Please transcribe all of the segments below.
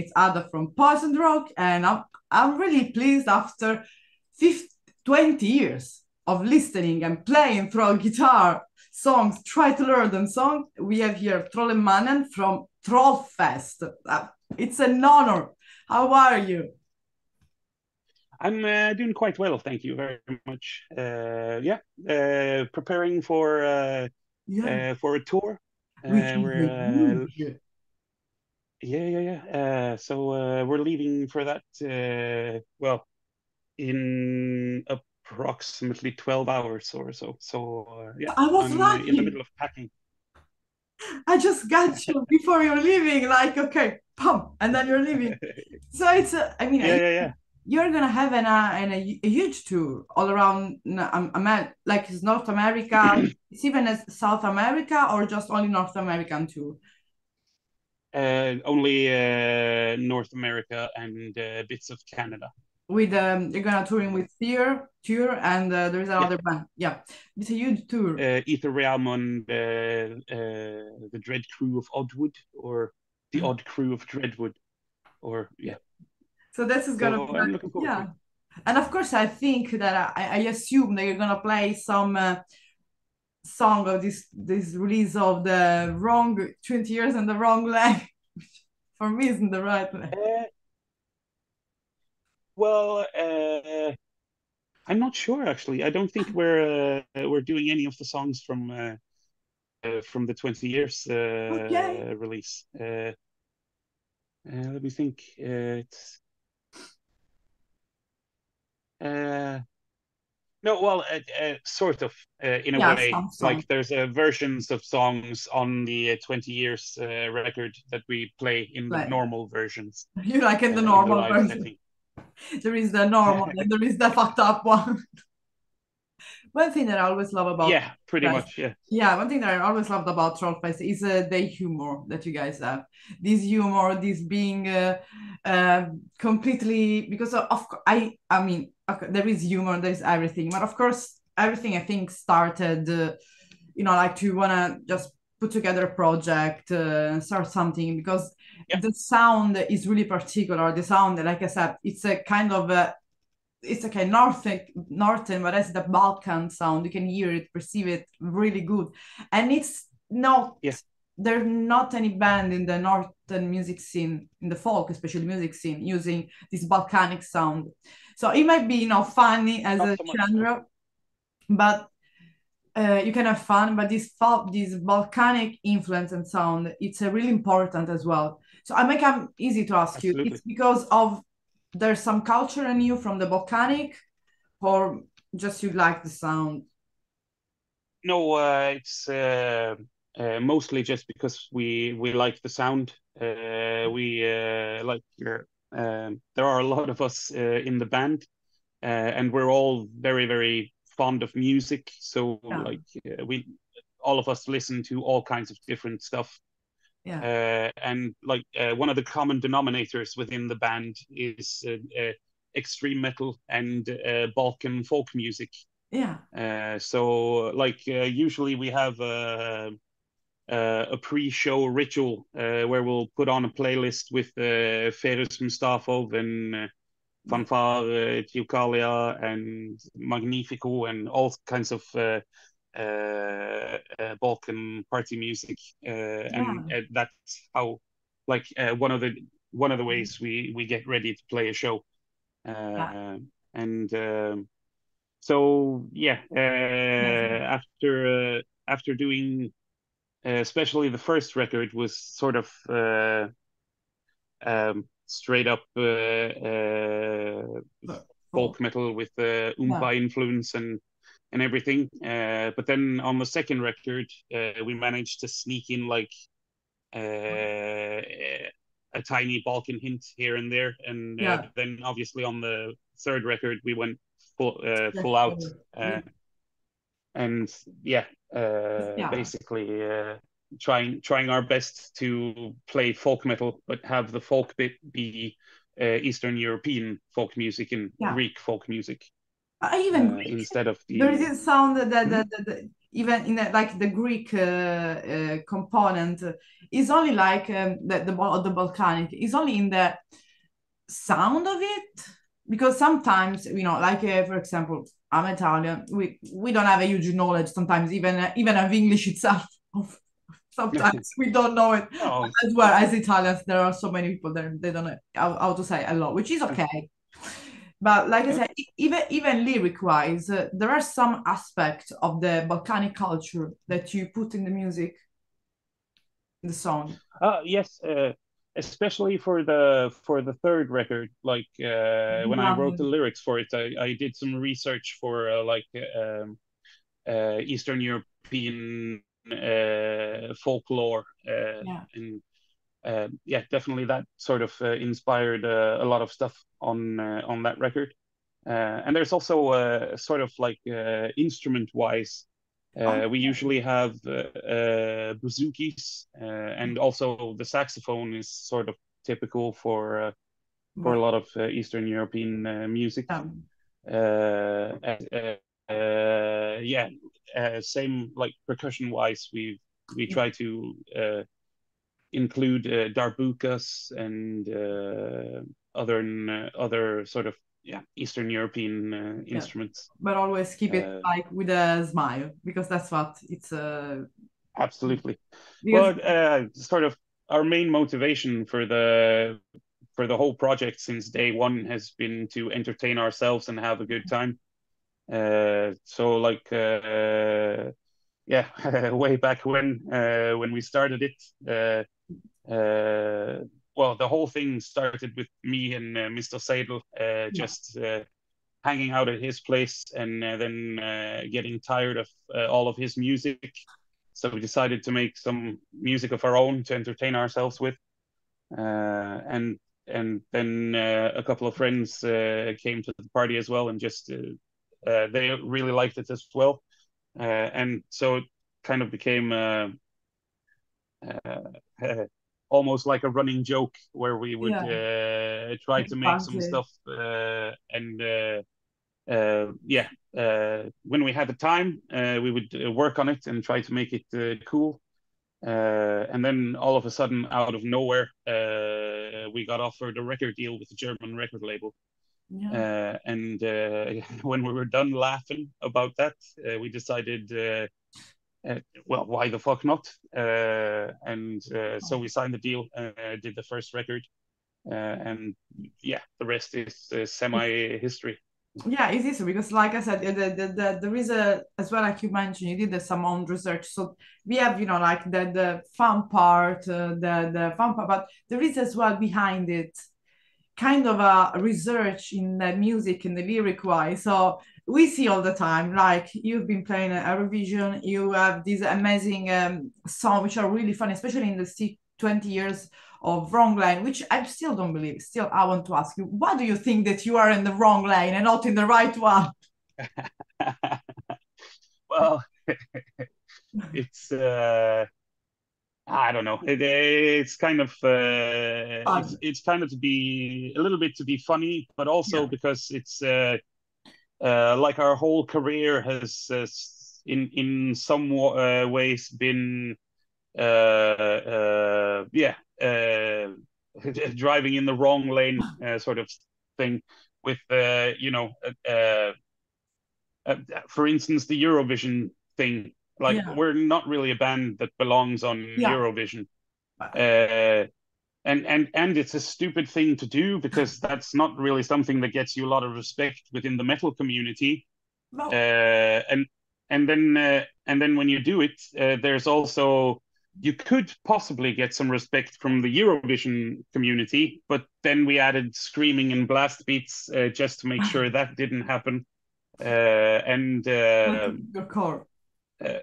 It's Ada from Poison Rock, and I'm really pleased after 20 years of listening and playing through guitar songs, try to learn them songs. We have here Trollmannen from TROLLFEST. It's an honor. How are you? I'm doing quite well, thank you very much. Yeah, preparing Yeah, for a tour. which is a We're huge. Yeah, yeah, yeah. We're leaving for that. Well, in approximately 12 hours or so. Yeah, I was I'm in the lucky. middle of packing. I just got you before you're leaving, like, okay, pump, and then you're leaving. So it's, I mean, Yeah, yeah, yeah. you're gonna have a huge tour all around, like it's North America. It's even as South America, or just only North American tour Only North America and bits of Canada. with you're gonna touring with Tour, and there is Yeah, another band. Yeah, it's a huge tour. Ether Realm and the Dread Crew of Oddwood, or the Odd Crew of Dreadwood, or Yeah. yeah. So this is gonna So be I'm like, looking forward to yeah. it. And of course, I think that I assume that you're gonna play some song of this release of the wrong 20 years and the wrong leg. For me, isn't the right leg. Uh, well, I'm not sure actually. I don't think we're doing any of the songs from the 20 years Okay. release. Let me think. It's uh, no, well, sort of in a Yeah, way. some song. Like there's versions of songs on the 20 years record that we play in the Like normal versions you like in the in the normal live version. setting. There is the normal and there is the fucked up one. One thing that I always love about Yeah, pretty guys, much. Yeah, yeah, one thing that I always loved about Trollfest is the humor that you guys have. This humor, this being completely because I mean okay, there is humor, there is everything, but of course everything I think started, like to wanna just put together a project, start something because yeah, the sound is really particular. The sound, like I said, it's a kind of it's okay northern, but as the Balkan sound, you can hear it, perceive it really good, and it's not yeah. there's not any band in the northern music scene, in the folk especially music scene, using this Balkanic sound. So it might be funny as Not a so much. No. genre, but you can have fun. But this Balkanic influence and sound, it's really important as well. So I make it easy to ask you. It's Absolutely. because of there's some culture in you from the Balkanic, or just you like the sound? No, it's mostly just because we like the sound. We like there are a lot of us in the band, and we're all very very fond of music. So Yeah, like we all of us listen to all kinds of different stuff. yeah, And like one of the common denominators within the band is extreme metal and Balkan folk music. yeah, So like usually we have a pre-show ritual where we'll put on a playlist with Ferus Mustafov and yeah, Fanfare, Teucalia and Magnifico and all kinds of Balkan party music, and yeah, that's how like one of the ways we get ready to play a show. yeah. And So yeah, Amazing. after doing especially the first record was sort of straight up But folk folk, metal with yeah, oompa influence and everything. But then on the second record, we managed to sneak in like a tiny Balkan hint here and there, and yeah, then obviously on the third record we went yeah, full out. sure. Yeah, Uh, and yeah, yeah, basically trying our best to play folk metal, but have the folk bit be Eastern European folk music and yeah. Greek folk music Even Greek. instead of There is the. this sound that Hmm? even in like the Greek component is only like the Balkanic is only in the sound of it, because sometimes like for example, I'm Italian. We don't have a huge knowledge sometimes, even of English itself. Sometimes we don't know it Oh, as well. As Italians, there are so many people there, they don't know how to say a lot, which is okay. But like I said, even lyric wise, there are some aspects of the Balkanic culture that you put in the music, the song. yes, especially for the third record. Like when I wrote the lyrics for it, I did some research for Eastern European folklore, Yeah. and yeah, definitely that sort of inspired a lot of stuff on that record. And there's also sort of like instrument-wise, we Okay. usually have bouzoukis, and also the saxophone is sort of typical for a But lot of Eastern European music. And, yeah, same like percussion-wise, we try to include darbukas and other sort of Eastern European yeah, instruments. but always keep it like with a smile, because that's what it's Absolutely. because Well, sort of our main motivation for the whole project since day one has been to entertain ourselves and have a good time. So like yeah, way back when we started it, well, the whole thing started with me and Mr. Seidel yeah, just hanging out at his place, and then getting tired of all of his music. So we decided to make some music of our own to entertain ourselves with. And then a couple of friends came to the party as well, and just they really liked it as well. And so it kind of became almost like a running joke where we would yeah, try take to make some advantage. stuff, and yeah, when we had the time, we would work on it and try to make it cool. And then all of a sudden, out of nowhere, we got offered a record deal with a German record label. Yeah, And when we were done laughing about that, we decided, well, why the fuck not? And so we signed the deal, did the first record, and yeah, the rest is semi-history. yeah, it is because, like I said, there is a as well, like you mentioned, you did some own research. So we have, like the fun part, the fun part, but there is as well behind it kind of a research in the music and the lyric wise. So we see all the time, like you've been playing Eurovision, you have these amazing songs which are really fun, especially in the 20 years of wrong lane, which I still don't believe. Still, I want to ask you, why do you think that you are in the wrong lane and not in the right one? Well, it's I don't know. It's kind of it's kind of to be a little bit to be funny, but also Yeah, because it's like our whole career has in some ways been yeah, driving in the wrong lane sort of thing with for instance, the Eurovision thing. Like, yeah, we're not really a band that belongs on yeah. Eurovision. Uh, and it's a stupid thing to do, because that's not really something that gets you a lot of respect within the metal community. Well, And then when you do it, there's also, you could possibly get some respect from the Eurovision community, but then we added screaming and blast beats just to make sure that didn't happen. And your core, uh,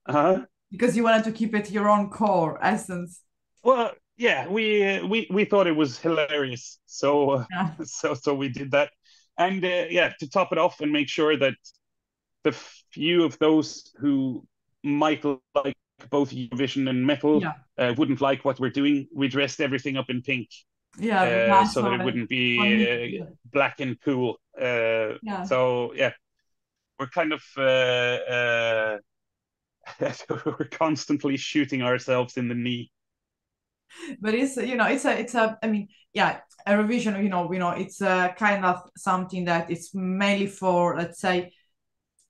huh? because you wanted to keep it your own core essence. Well, yeah, we thought it was hilarious, so Yeah, so we did that, and yeah, to top it off and make sure that the few of those who might like both Eurovision and metal yeah, wouldn't like what we're doing, we dressed everything up in pink, yeah. That's so that it what wouldn't for me. be black and cool. Yeah, So yeah, we're kind of we're constantly shooting ourselves in the knee. But it's I mean, yeah, Eurovision, it's a kind of something that it's mainly for, let's say,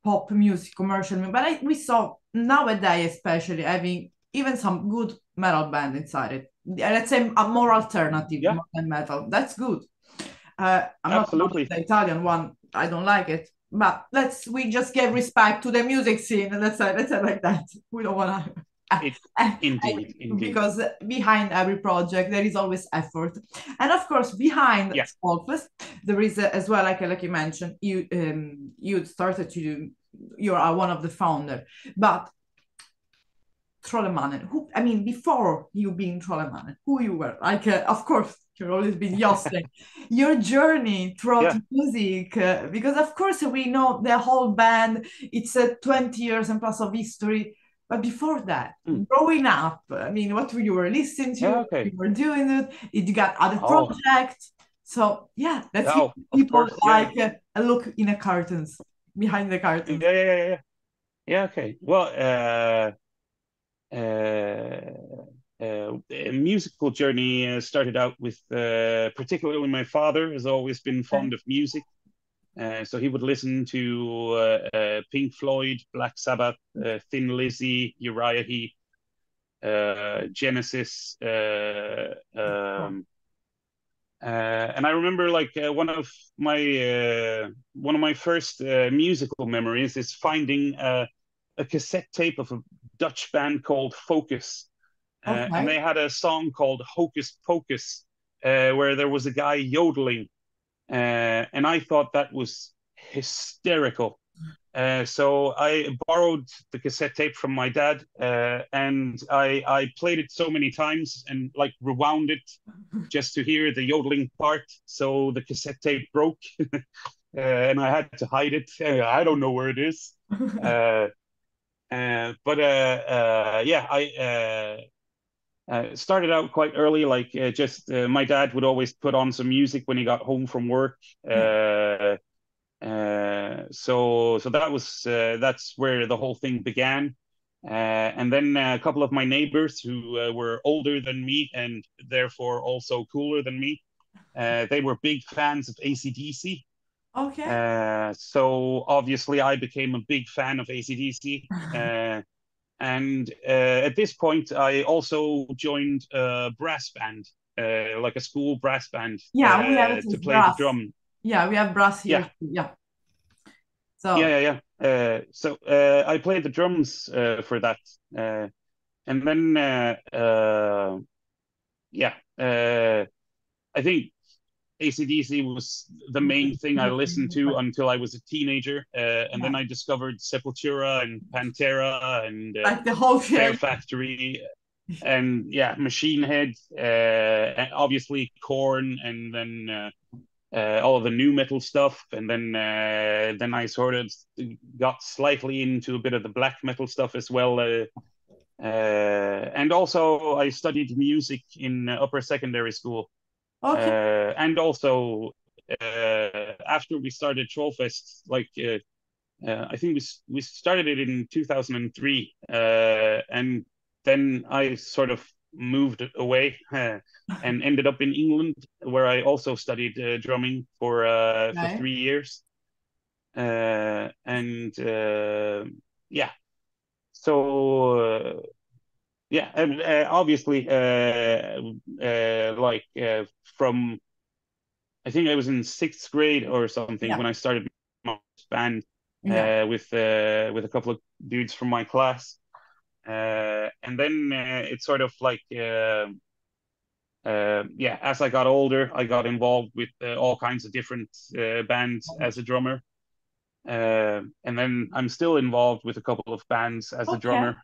pop music, commercial music. But we saw nowadays, especially, having even some good metal band inside it. Let's say a more alternative Yeah, than metal. That's good. I'm not about absolutely. the Italian one. I don't like it. But we just give respect to the music scene. Let's say like that. We don't want to. It indeed, indeed. Because behind every project there is always effort, and of course behind Yeah. Trollfest there is as well, like you mentioned, you started to do, you are one of the founder, but Trollmannen, who, I mean, before you being Trollmannen, who you were, like, of course you've always been Jostein. Your journey throughout Yeah. music, because of course we know the whole band, it's a 20 years and plus of history, but before that, Mm. growing up, I mean, what you were listening to, Yeah, what okay. you were doing it, you got other Oh, projects. So yeah, let's give oh, of people course. Yeah. like a look in the curtains, behind the Yeah, curtains. yeah, yeah, yeah. Yeah, okay. Well, a musical journey started out with particularly my father has always been Okay. fond of music. So he would listen to Pink Floyd, Black Sabbath, Thin Lizzy, Uriah Heep, Genesis, and I remember like one of my first musical memories is finding a cassette tape of a Dutch band called Focus, and Okay. they had a song called Hocus Pocus, where there was a guy yodeling, and I thought that was hysterical. So I borrowed the cassette tape from my dad, and I played it so many times and like rewound it just to hear the yodeling part. So the cassette tape broke, and I had to hide it. I don't know where it is. Uh, but yeah, I started out quite early. Like just my dad would always put on some music when he got home from work. Yeah. So that's where the whole thing began. And then a couple of my neighbors who were older than me and therefore also cooler than me, they were big fans of AC/DC. Okay. So obviously I became a big fan of AC/DC. And at this point, I also joined a brass band, like a school brass band, Yeah, we have it to as play the brass. drum. Yeah, we have brass here Yeah, too. Yeah. yeah, So yeah, yeah. So I played the drums for that, and then yeah, I think AC/DC was the main thing I listened to until I was a teenager, and then yeah, I discovered Sepultura and Pantera and like the whole Fair thing. Factory and yeah, Machine Head, and obviously Korn, and then all of the new metal stuff, and then I sort of got slightly into a bit of the black metal stuff as well. And also, I studied music in upper secondary school, Okay. and also after we started Trollfest, like I think we started it in 2003, and then I sort of moved away and ended up in England, where I also studied drumming for Okay. 3 years, and yeah, so yeah, and obviously, like from I think I was in sixth grade or something Yeah. when I started my band Yeah. with a couple of dudes from my class, and then it's sort of like yeah, as I got older, I got involved with all kinds of different bands as a drummer, and then I'm still involved with a couple of bands as a Okay. drummer,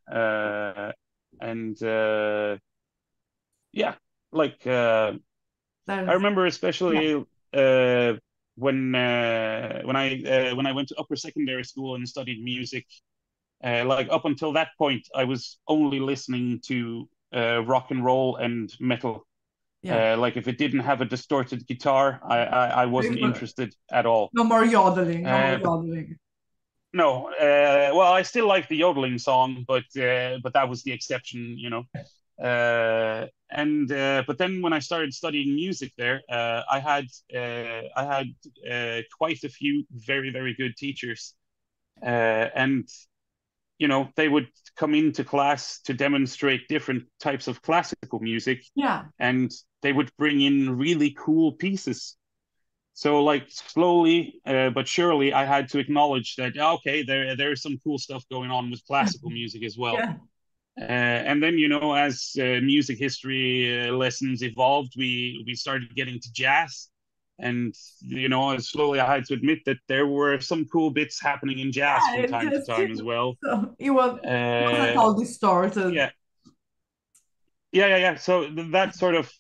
and yeah, like I There's remember yeah. especially when I went to upper secondary school and studied music. Like up until that point, I was only listening to rock and roll and metal. Yeah. Like if it didn't have a distorted guitar, I wasn't interested at all. No more yodeling. No more But yodeling. No, well, I still like the yodeling song, but that was the exception, you know. And but then when I started studying music there, I had quite a few very, very good teachers, and you know they would come into class to demonstrate different types of classical music, Yeah. and they would bring in really cool pieces. So like slowly but surely, I had to acknowledge that okay, there's some cool stuff going on with classical music as well. Yeah. And then you know, as music history lessons evolved, we started getting to jazz, and you know, slowly I had to admit that there were some cool bits happening in jazz Yeah, from it time to just time as well. so wasn't Uh, all distorted. yeah, yeah. So that sort of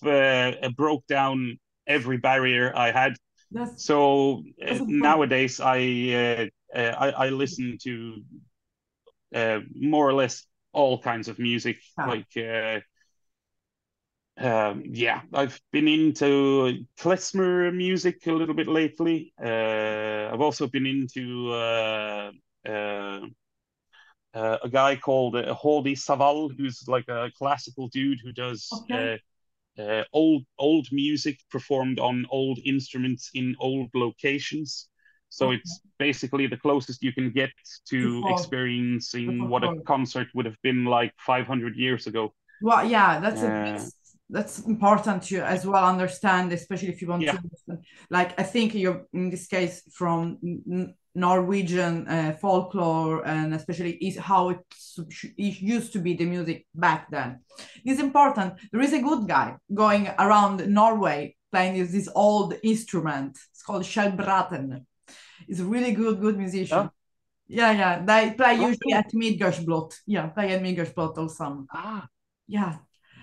broke down every barrier I had. That's So that's important. nowadays I listen to more or less all kinds of music. Yeah. Like yeah, I've been into klezmer music a little bit lately. I've also been into uh, a guy called Jordi Savall, who's like a classical dude who does Okay. old music performed on old instruments in old locations. So Okay. it's basically the closest you can get To to fall the experiencing what a folklore. concert would have been like 500 years ago. Well, yeah, Uh, that's important to as well understand, especially if you want to yeah, understand. Like I think you're in this case from Norwegian folklore, and especially is how it used to be the music back then. It's important. There is a good guy going around Norway playing this old instrument. It's called Skjellbraten. He's a really good musician. oh, Yeah, yeah. They play oh, usually cool. at Midgårdsblot. Yeah, play at Midgårdsblot or some. Ah, Yeah.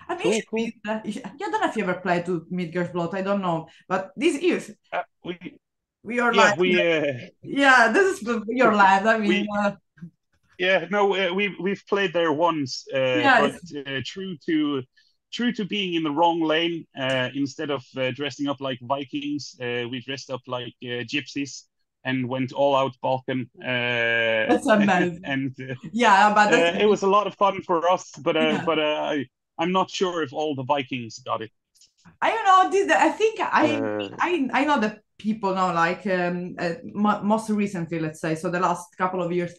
I mean, it cool, should cool. be, I don't know if you ever played to Midgårdsblot. I don't know. But this is We your yeah land. we Yeah, this is your land. I mean, we yeah, no, we've played there once, yeah, but true to being in the wrong lane. Instead of dressing up like Vikings, we dressed up like gypsies and went all out Balkan. that's amazing. And Yeah, but that's, it was a lot of fun for us, yeah. I'm not sure if all the Vikings got it. I don't know. I think Uh, I know that people know, like most recently, let's say, so the last couple of years,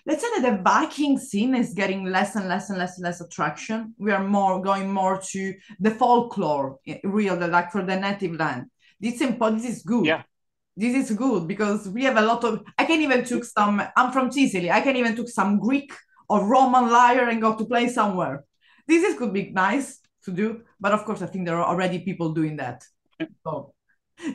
let's say that the Viking scene is getting less and less and less and less attraction. We are more going more to the folklore, real, like for the native land. This important. This is good. yeah, This is good because we have a lot of. I can even took some. I'm from Sicily. I can even took some Greek or Roman lyre and go to play somewhere. Could be nice to do, but of course, I think there are already people doing that. So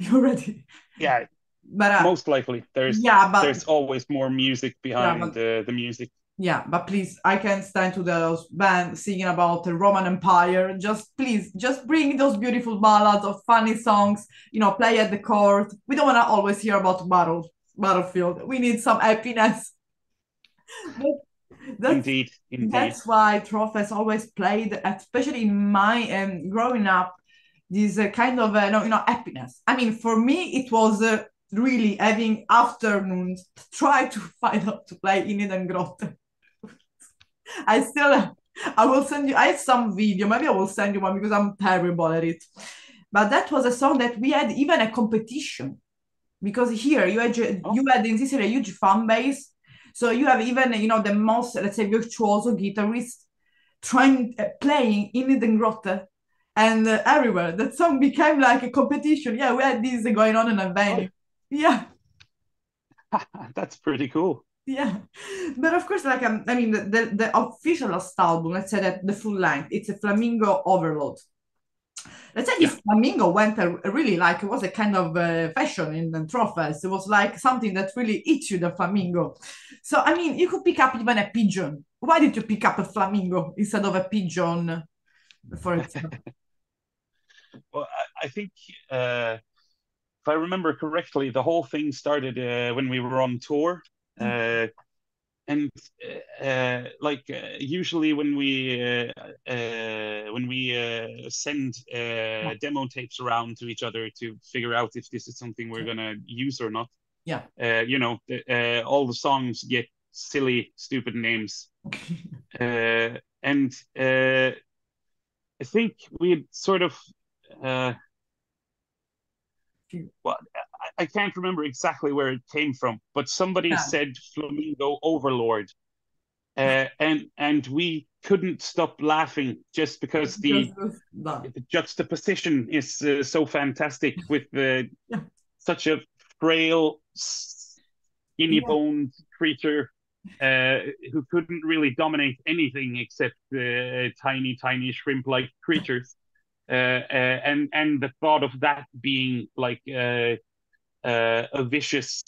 you already, yeah. but Most likely, yeah, but there's always more music yeah, behind but the music. yeah, but please, I can't stand to those bands singing about the Roman Empire. Just please, just bring those beautiful ballads of funny songs. Play at the court. We don't want to always hear about battlefield. We need some happiness. But that's Indeed, indeed. that's why Trollfest always played, especially in my growing up, this kind of no, happiness. I mean, for me, it was really having afternoons to try to find out to play in Eden Grotte. I still, I will send you. I have some video. Maybe I will send you one because I'm terrible at it. But that was a song that we had even a competition because here Oh, you had in Sicily a huge fan base. So you have even the most, let's say, virtuoso guitarist trying playing in Eden Grotte and everywhere. That song became like a competition. Yeah, we had this going on in a oh, venue. Yeah, that's pretty cool. yeah. But of course, like I mean, the official last album, let's say that the full length, it's a Flamingo Overload. Let's say Yeah, this flamingo went really like it was a kind of fashion in the trophies. It was like something that really eats you, the flamingo. So I mean, you could pick up even a pigeon. Why did you pick up a flamingo instead of a pigeon, for example? well, I think if I remember correctly, the whole thing started when we were on tour. Uh, and like usually when we send demo tapes around to each other to figure out if this is something we're gonna use or not, Yeah. All the songs get silly, stupid names. And I think we had sort of, well, I can't remember exactly where it came from, but somebody Yeah. said Flamingo Overlord. And we couldn't stop laughing just because Just that. the juxtaposition is so fantastic with Yeah. such a frail, Yeah. skinny-boned creature who couldn't really dominate anything except tiny, tiny shrimp-like creatures. And the thought of that being like a vicious,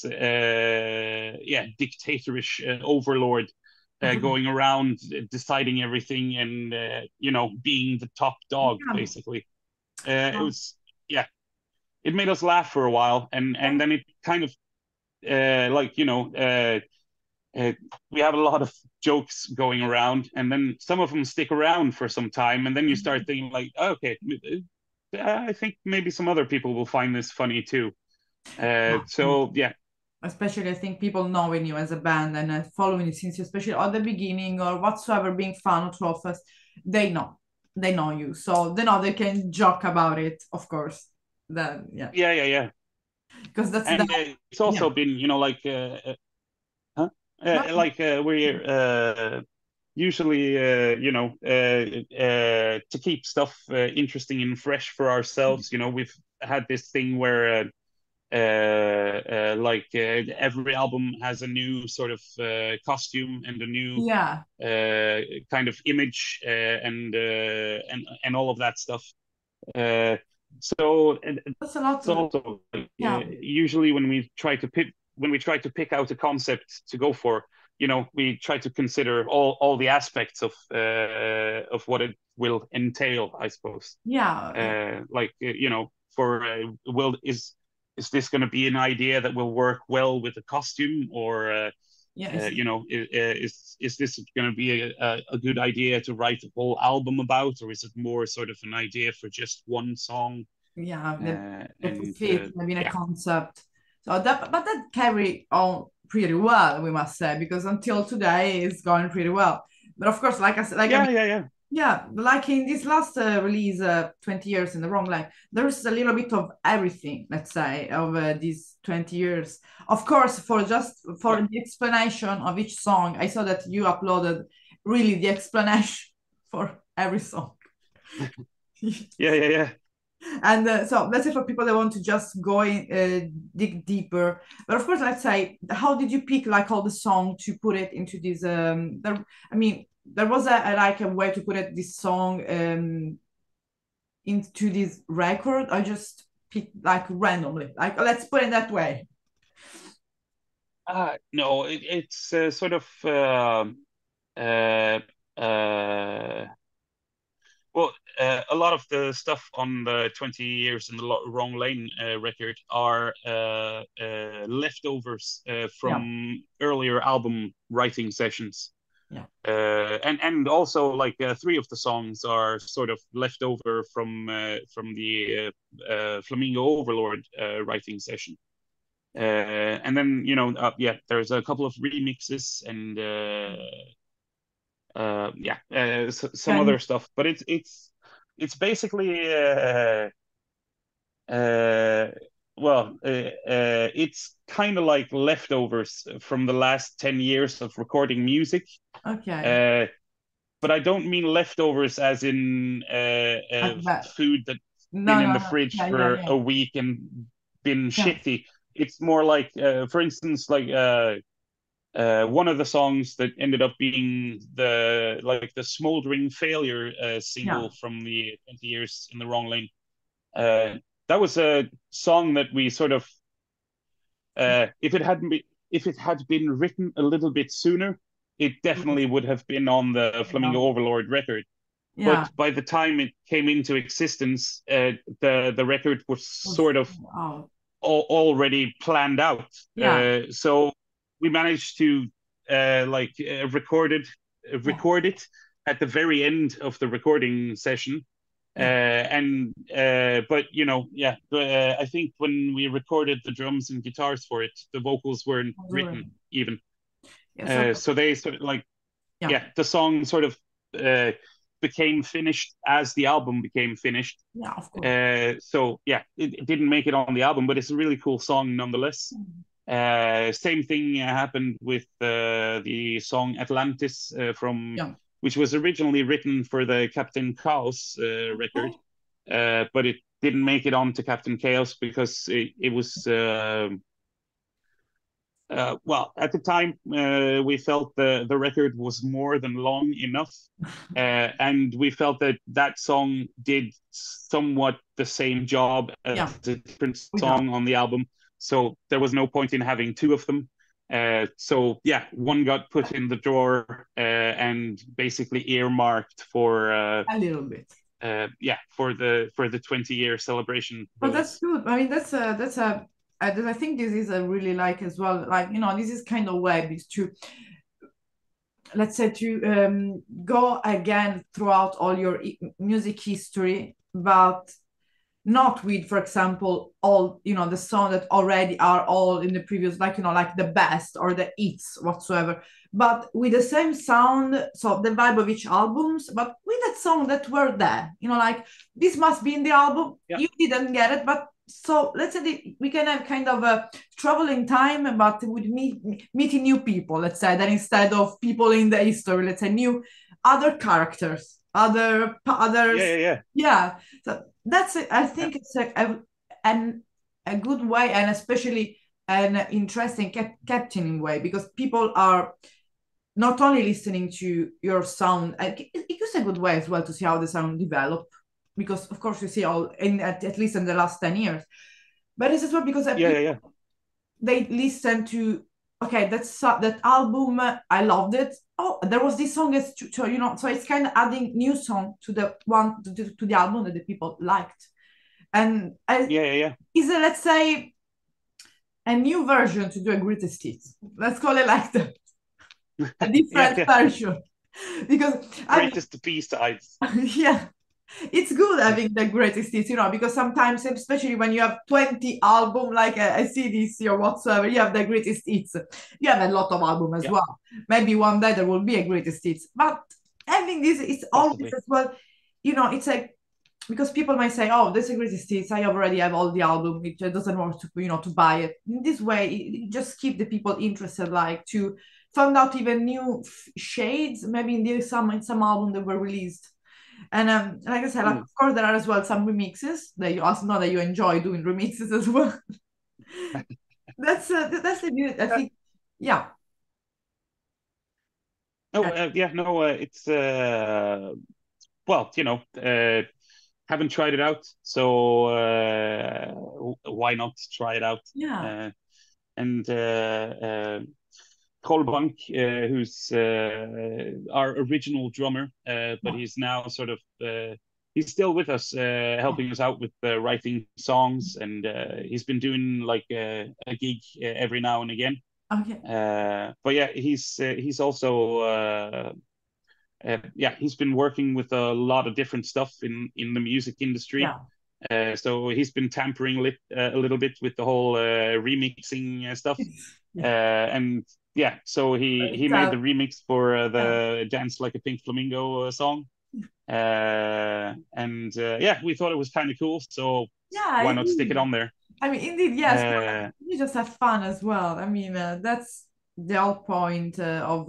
dictatorish overlord going around deciding everything and being the top dog Yeah. basically. It was it made us laugh for a while, and then it kind of we have a lot of jokes going around, and then some of them stick around for some time, and then you start thinking like, oh, okay, I think maybe some other people will find this funny too. So yeah. Especially I think people knowing you as a band and following you since you, especially at the beginning or whatsoever, being fan of TROLLFEST, they know you, so they know they can joke about it, of course. Then Yeah. because that's the And it's also yeah. been, huh? No, We're usually, to keep stuff interesting and fresh for ourselves. We've had this thing where every album has a new sort of costume and a new yeah, kind of image and all of that stuff. So that's a lot it's of also yeah. usually when we try to pick out a concept to go for, we try to consider all the aspects of what it will entail, I suppose. Yeah, For will is this going to be an idea that will work well with the costume, or yeah, is this going to be a good idea to write a whole album about, or is it more sort of an idea for just one song? yeah, that And fit maybe in a yeah, concept. So that carry on pretty well, we must say, because until today it's going pretty well. But of course, like I said, yeah. yeah, like in this last release, 20 years in the wrong line, there's a little bit of everything, let's say, of these 20 years. Of course, for Yeah, the explanation of each song, I saw that you uploaded really the explanation for every song. yeah. And so let's say for people that want to just go in, dig deeper. But of course, let's say, how did you pick like all the song to put it into this? I mean, there was a way to put it this song into this record. I just picked like randomly, like let's put it that way. No, it's sort of uh, uh, well, a lot of the stuff on the 20 Years in the Wrong Lane record are leftovers Yeah, from earlier album writing sessions. yeah, And also like three of the songs are sort of left over from the Flamingo Overlord writing session. And then there's a couple of remixes and some and other stuff, but it's basically it's kind of like leftovers from the last 10 years of recording music. okay, uh, but I don't mean leftovers as in like that. food that's been No, in no, the no. fridge Yeah, yeah, for yeah, a week and been yeah, shitty. It's more like, for instance, like one of the songs that ended up being the smoldering failure yeah, single from the 20 Years in the Wrong Lane. Uh, that was a song that we sort of if it had been written a little bit sooner, it definitely would have been on the yeah, Flamingo Overlord record. yeah. But by the time it came into existence, the record was Was- sort of Oh, already planned out. yeah, So we managed to yeah, record it at the very end of the recording session. But you know, yeah, I think when we recorded the drums and guitars for it, the vocals weren't written even. So they sort of like, yeah, the song sort of became finished as the album became finished. Yeah, of course. So yeah, it didn't make it on the album, but it's a really cool song nonetheless. Same thing happened with the song Atlantis from which was originally written for the Captain Chaos record, but it didn't make it onto Captain Chaos because it was well, at the time, we felt the record was more than long enough, and we felt that that song did somewhat the same job as a different song on the album. So there was no point in having two of them. So yeah, one got put in the drawer and basically earmarked for a little bit. Yeah, for the 20-year celebration. But that's good. I mean, that's a I think this is a really like as well, like, you know, this is kind of way is to, let's say, to go again throughout all your music history, but not with, for example, all, you know, the songs that already are all in the previous, like, you know, like the best or the hits whatsoever, but with the same sound, so the vibe of each albums, but with that song that were there, you know, like this must be in the album. You didn't get it, but so let's say we can have kind of a traveling time, but with meeting new people, let's say, that instead of people in the history, let's say new other characters, others. Yeah. So that's it. I think it's a good way, and especially an interesting captaining way, because people are not only listening to your sound. It's a good way as well to see how the sound develop, because of course you see all in at least in the last 10 years, but it's as well because they listen to, okay, that album, I loved it. Oh, there was this song, you know, so it's kind of adding new song to the one to the album that the people liked, and is a, let's say, a new version to do a greatest hits. Let's call it like that. A different version, because greatest B-sides. Yeah, it's good having the greatest hits, you know, because sometimes, especially when you have 20 album like a CDC or whatsoever, you have the greatest hits. You have a lot of album as well. Maybe one day there will be a greatest hits, but having this, it's always as well, you know, it's like, because people might say, oh, this is a greatest hits, I already have all the album, it doesn't work to, you know, to buy it. In this way, it just keep the people interested, like to find out even new shades, maybe in some album that were released. And like I said, of course, there are as well some remixes that you also know that you enjoy doing remixes as well. that's the beauty, I think. Yeah. It's well, you know, haven't tried it out, so why not try it out? Yeah. And Trollmannen, who's our original drummer, but he's now sort of he's still with us, helping us out with writing songs, and he's been doing like a gig every now and again. Okay. But yeah, he's also he's been working with a lot of different stuff in the music industry. So he's been tampering a little bit with the whole remixing stuff. And yeah, so he made the remix for the Dance Like a Pink Flamingo song. And we thought it was kind of cool, so why not stick it on there? I mean, indeed, yes. You just have fun as well. I mean, that's the whole point of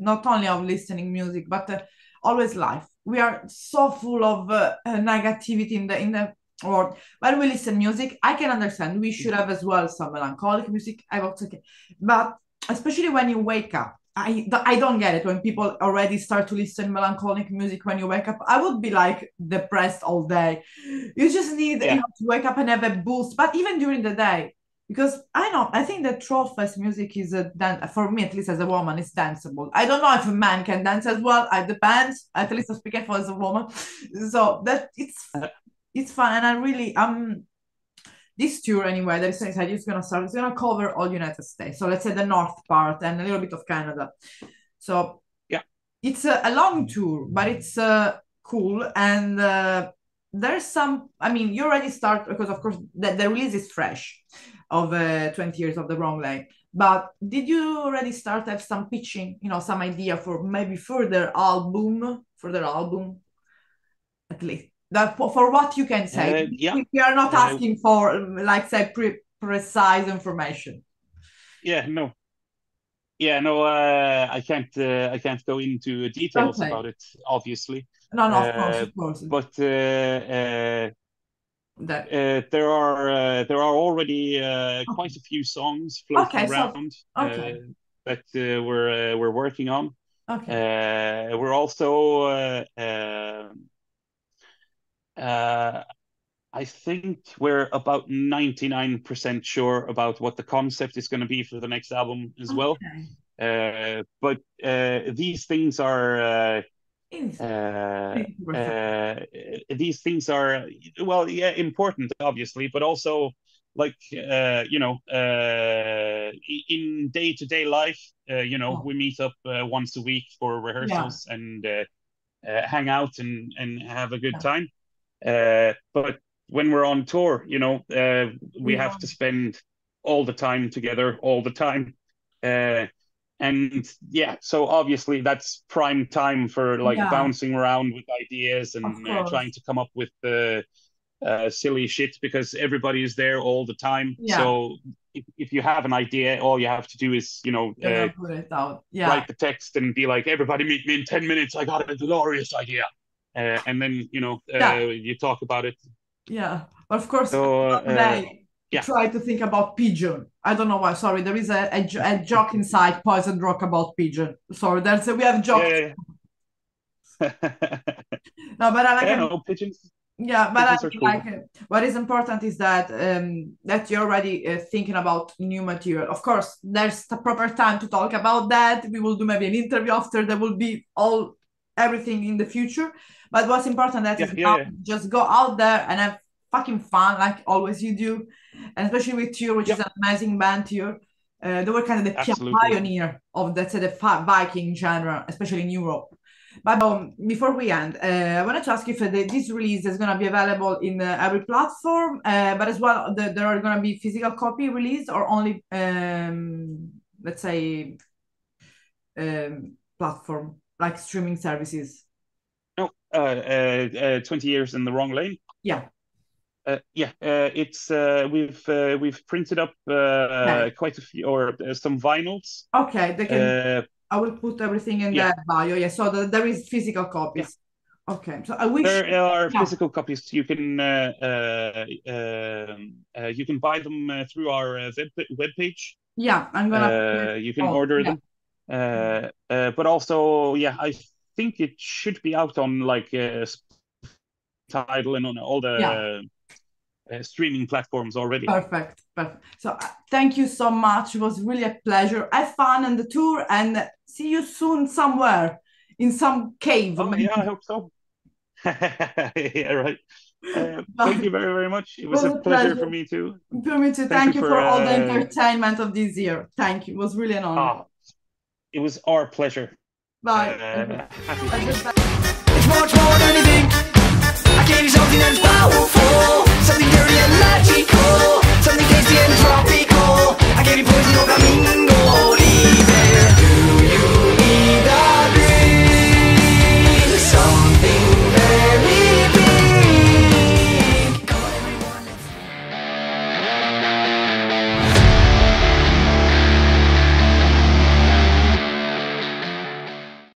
not only of listening music, but always life. We are so full of negativity in the world. When we listen music, I can understand we should have as well some melancholic music. I was okay, but especially when you wake up, I don't get it when people already start to listen melancholic music when you wake up. I would be like depressed all day. You just need you know, to wake up and have a boost, but even during the day, because I think that TROLLFEST music is for me, at least as a woman, is danceable. I don't know if a man can dance as well. It depends. At least I'm speaking for as a woman, so that it's fun, and I really this tour anyway that is inside is gonna start. It's gonna cover all United States. So let's say the north part and a little bit of Canada. So yeah, it's a long tour, but it's cool, and there's some, I mean, you already start, because of course the release is fresh of 20 years of the Wrong Lane. But did you already start to have some pitching, some idea for maybe further album, at least? That for what you can say. Yeah. We are not asking for, like, say, precise information. Yeah, no. Yeah, no, I can't go into details about it, obviously. No, of course. But there are already quite a few songs floating around that we're working on. We're also I think we're about 99% sure about what the concept is going to be for the next album as well. But these things are well, yeah, important, obviously, but also, like, in day-to-day life, we meet up once a week for rehearsals and hang out and have a good time. But when we're on tour, we have to spend all the time together all the time. And yeah, so obviously that's prime time for bouncing around with ideas and trying to come up with silly shit, because everybody is there all the time. So if you have an idea, all you have to do is, put it out. Write the text and be like, everybody meet me in 10 minutes. I got a glorious idea. And then, you talk about it. Yeah, but of course, try to think about pigeon. I don't know why. Sorry, there is a joke inside Poison Rock about pigeon. Sorry, we have jokes. No, but I like pigeons. Yeah, but cool. What is important is that that you're already thinking about new material. Of course, there's the proper time to talk about that. We will do maybe an interview after. There will be everything in the future. But what's important just go out there and have fucking fun, like always you do, and especially with Tür, which is an amazing band. Tür, they were kind of the pioneer of, let's say, the Viking genre, especially in Europe. But before we end, I wanted to ask you if this release is going to be available in every platform, but as well there are going to be physical copy released, or only let's say platform like streaming services. No, 20 years in the Wrong Lane. It's we've printed up quite a few, or some vinyls. Okay, they can. I will put everything in the bio. Yeah, so there is physical copies. Okay, so I wish there are physical copies. You can buy them through our webpage. Yeah, I'm gonna. You can order them. But also, I think it should be out on Tidal and on all the streaming platforms already. Perfect. So thank you so much. It was really a pleasure. Have fun on the tour and see you soon somewhere in some cave. I hope so. Yeah, right. Thank you very, very much. It was a pleasure for me too. For me too. Thank you for all the entertainment of this year. Thank you. It was really an honor. It was our pleasure. Bye. It's much more than anything. I gave you something